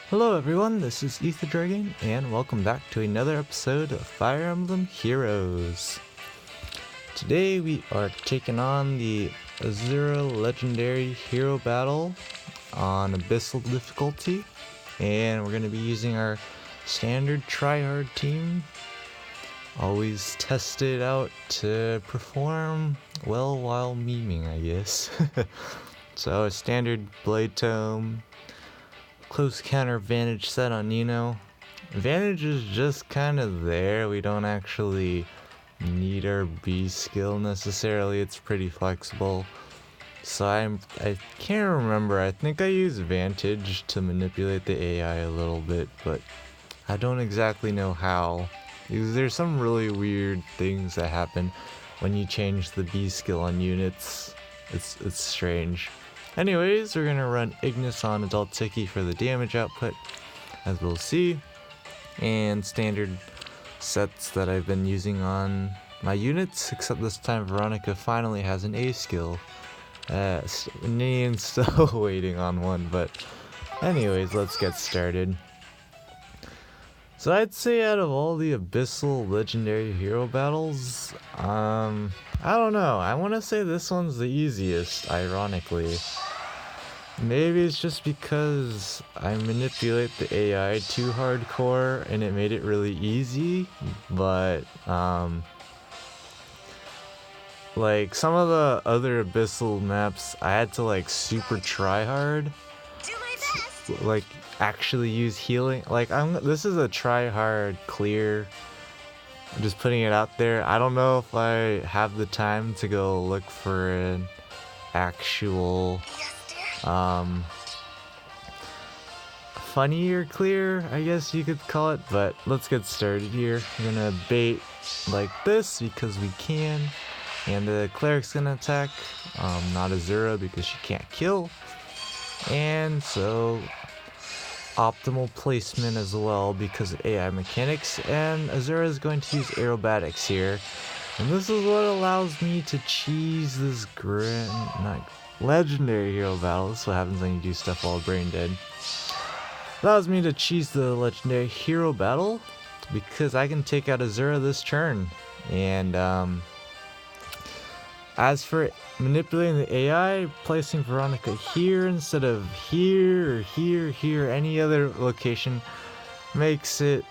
Hello everyone, this is Ether Dragon, and welcome back to another episode of Fire Emblem Heroes. Today we are taking on the Azura Legendary Hero Battle on Abyssal difficulty, and we're going to be using our standard tryhard team. Always tested out to perform well while memeing, I guess. So a standard Blade Tome, close counter advantage set on Nino. Advantage is just kind of there. We don't actually need our B skill necessarily. It's pretty flexible. So I can't remember. I think I use Vantage to manipulate the AI a little bit, but I don't exactly know how. Because there's some really weird things that happen when you change the B skill on units. It's strange. Anyways, we're going to run Ignis on adult Tiki for the damage output, as we'll see, and standard sets that I've been using on my units, except this time Veronica finally has an A skill. Nian's still waiting on one, but anyways, let's get started. So I'd say out of all the Abyssal Legendary Hero battles, I don't know, I want to say this one's the easiest, ironically. Maybe it's just because I manipulate the AI too hardcore and it made it really easy, but like some of the other Abyssal maps I had to like super try hard, like actually use healing. Like this is a try hard clear. I'm just putting it out there. I don't know if I have the time to go look for an actual funnier clear, I guess you could call it, but let's get started here. We're gonna bait like this because we can, and the cleric's gonna attack, not Azura because she can't kill, and so optimal placement as well because of AI mechanics, and Azura is going to use aerobatics here, and this is what allows me to cheese this legendary hero battle. This is what happens when you do stuff while brain dead. Allows me to cheese the legendary hero battle because I can take out Azura this turn. And as for manipulating the AI, placing Veronica here instead of here or here, any other location makes it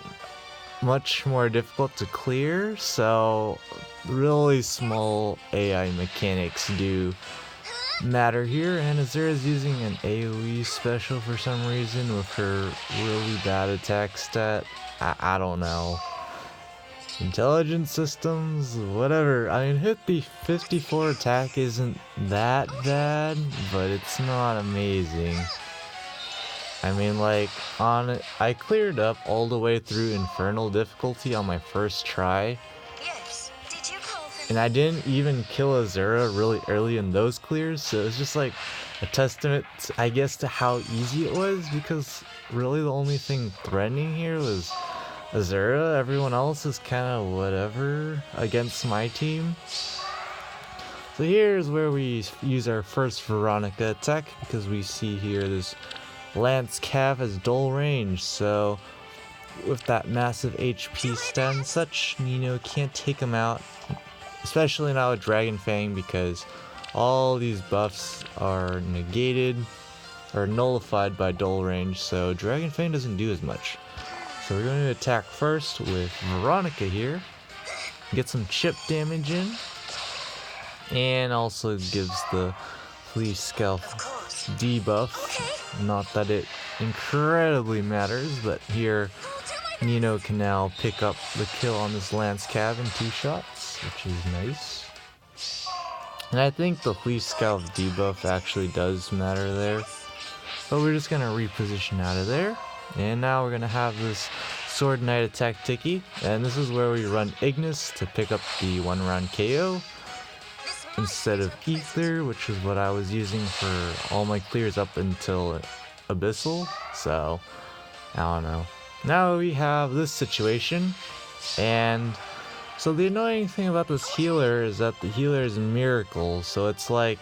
much more difficult to clear. So really small AI mechanics do matter here, and Azura is using an AoE special for some reason with her really bad attack stat. I don't know. Intelligent systems, whatever. I mean, hit the 54 attack isn't that bad, but it's not amazing. I mean, like, I cleared up all the way through Infernal difficulty on my first try. And I didn't even kill Azura really early in those clears, so it's just like a testament, I guess, to how easy it was, because really the only thing threatening here was Azura. Everyone else is kind of whatever against my team. So here's where we use our first Veronica attack, because we see here this Lance Cav has dull range, so with that massive HP stat and such, Nino can't take him out. Especially now with Dragon Fang, because all these buffs are negated or nullified by dull range, so Dragon Fang doesn't do as much. So we're going to attack first with Veronica here, get some chip damage in, and also gives the Police Scalp debuff. Not that it incredibly matters, but here Nino can now pick up the kill on this Lance Cav in 2 shots, which is nice. And I think the Police Scalp debuff actually does matter there. But we're just going to reposition out of there. And now we're going to have this Sword Knight attack Tiki. And this is where we run Ignis to pick up the 1-round KO. Instead of Ether, which is what I was using for all my clears up until Abyssal. So, I don't know. Now we have this situation, and so the annoying thing about this healer is that the healer is a miracle, so it's like,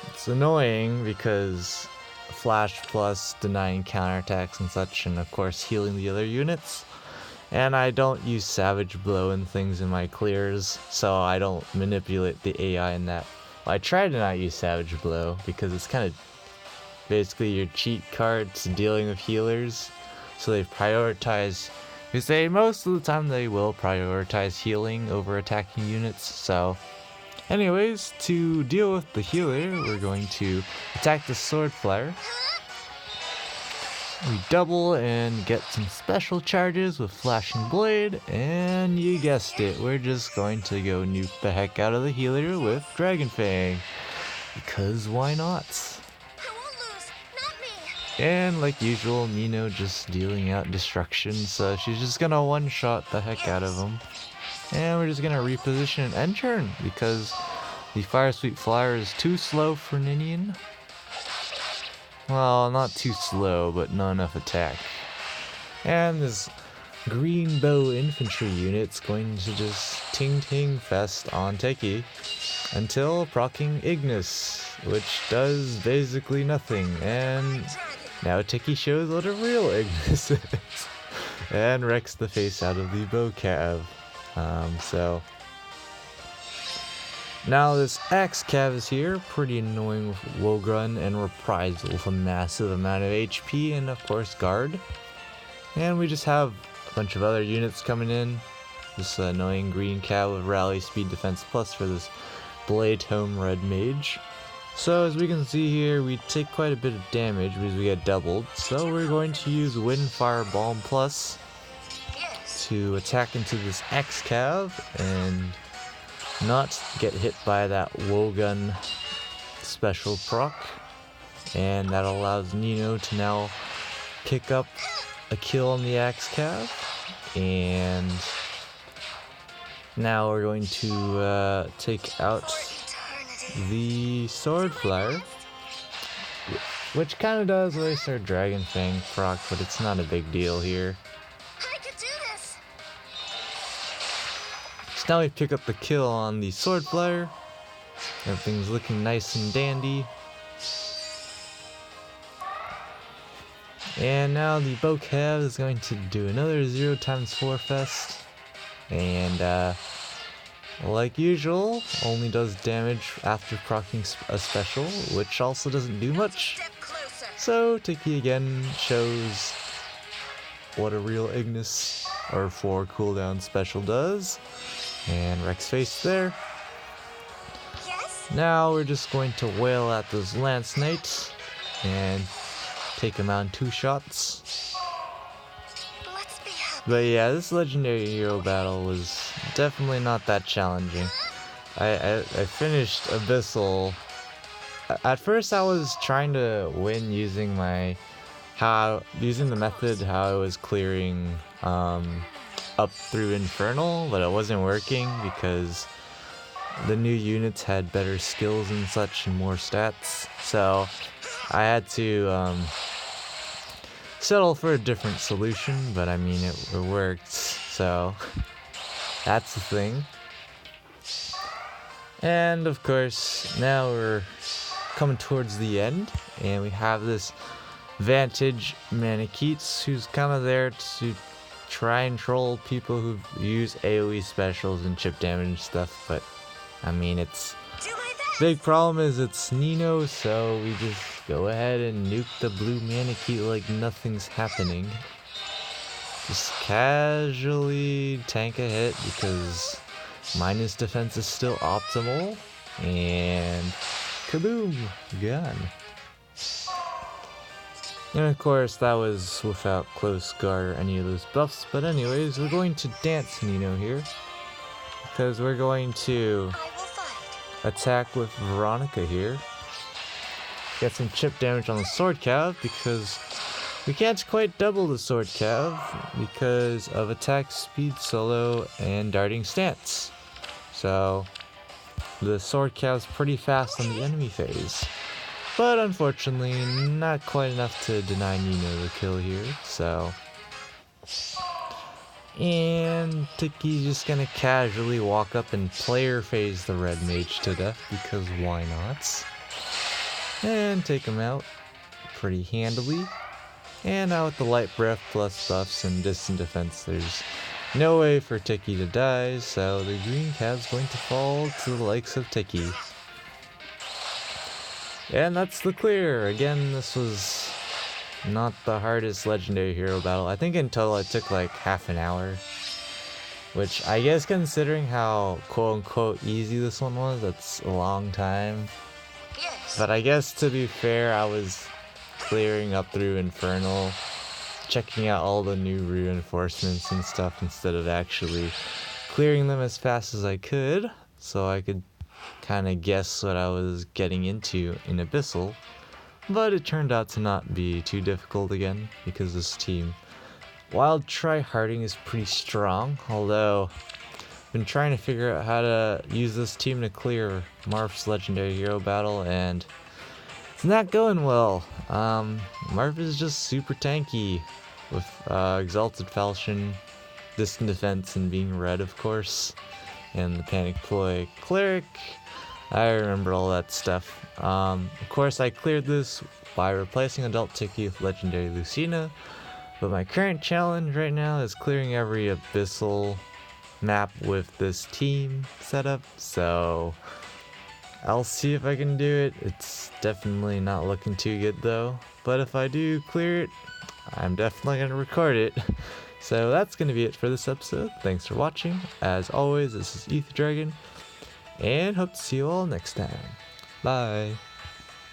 it's annoying because Flash plus denying counterattacks and such, and of course healing the other units. And I don't use Savage Blow and things in my clears, so I don't manipulate the AI in that. Well, I try to not use Savage Blow because it's kind of basically your cheat card to dealing with healers. So they prioritize, because they most of the time they will prioritize healing over attacking units. So anyways, to deal with the healer, we're going to attack the Sword Flyer. We double and get some special charges with Flashing Blade, and you guessed it, we're just going to go nuke the heck out of the healer with Dragon Fang. Because why not? I won't lose, not me. And like usual, Nino just dealing out destruction, so she's just gonna one-shot the heck out of him. And we're just gonna reposition an end turn, because the Fire Sweep Flyer is too slow for Ninian. Well, not too slow, but not enough attack. And this green bow infantry unit's going to just ting fest on Tiki until proccing Ignis, which does basically nothing. And now Tiki shows what a real Ignis is and wrecks the face out of the bow cav. So now this Axe Cav is here, pretty annoying with Wogrun and Reprisal with a massive amount of HP and of course Guard. And we just have a bunch of other units coming in. This annoying green Cav with Rally Speed Defense Plus for this Blade Home Red Mage. So as we can see here, we take quite a bit of damage because we get doubled. So we're going to use Wind Fire Balm Plus to attack into this Axe Cav and not get hit by that Wogun special proc, and that allows Nino to now pick up a kill on the Axe Cav. And now we're going to take out the Sword Flyer, which kind of does waste our Dragon Fang proc, but it's not a big deal here. Now we pick up the kill on the Sword Flyer. Everything's looking nice and dandy. And now the Bow Cav is going to do another 0x4 fest. And like usual, only does damage after proccing a special, which also doesn't do much. So Tiki again shows what a real Ignis or 4 cooldown special does. And Rex face there. Yes? Now we're just going to wail at those Lance Knights and take them out in 2 shots. Let's be happy. But yeah, this legendary hero battle was definitely not that challenging. I finished Abyssal. At first I was trying to win using using the method how I was clearing up through Infernal, but it wasn't working because the new units had better skills and such and more stats. So I had to settle for a different solution, but I mean it worked, so that's the thing. And of course now we're coming towards the end, and we have this Vantage Manikeets who's kind of there to try and troll people who use AoE specials and chip damage and stuff, but I mean it's big problem is it's Nino, so we just go ahead and nuke the blue Manikeet like nothing's happening. Just casually tank a hit because minus defense is still optimal, and kaboom, gone. And of course that was without close guard or any of those buffs, but anyways, we're going to dance Nino here, because we're going to attack with Veronica here. Get some chip damage on the Sword Cav, because we can't quite double the Sword Cav because of attack speed solo and darting stance. So the Sword Cav's pretty fast on the enemy phase. But unfortunately, not quite enough to deny Nino the kill here, so. And Tiki's just gonna casually walk up and player phase the red mage to death, because why not? And take him out pretty handily. And now with the light breath plus buffs and distant defense, there's no way for Tiki to die, so the green cat's going to fall to the likes of Tiki. And that's the clear. Again, this was not the hardest legendary hero battle. I think in total it took like half an hour. Which I guess considering how quote-unquote easy this one was, that's a long time. Yes. But I guess to be fair, I was clearing up through Infernal, checking out all the new reinforcements and stuff instead of actually clearing them as fast as I could, so I could kind of guess what I was getting into in Abyssal. But it turned out to not be too difficult again, because this team, while try-harding, is pretty strong, although I've been trying to figure out how to use this team to clear Marth's legendary hero battle, and it's not going well. Marth is just super tanky with Exalted Falchion, distant defense, and being red, of course, and the Panic Ploy Cleric. I remember all that stuff. Of course, I cleared this by replacing Adult Tiki with legendary Lucina, but my current challenge right now is clearing every Abyssal map with this team setup, so I'll see if I can do it. It's definitely not looking too good though, but if I do clear it, I'm definitely going to record it. So that's going to be it for this episode. Thanks for watching. As always, this is ETH Dragon, and hope to see you all next time. Bye.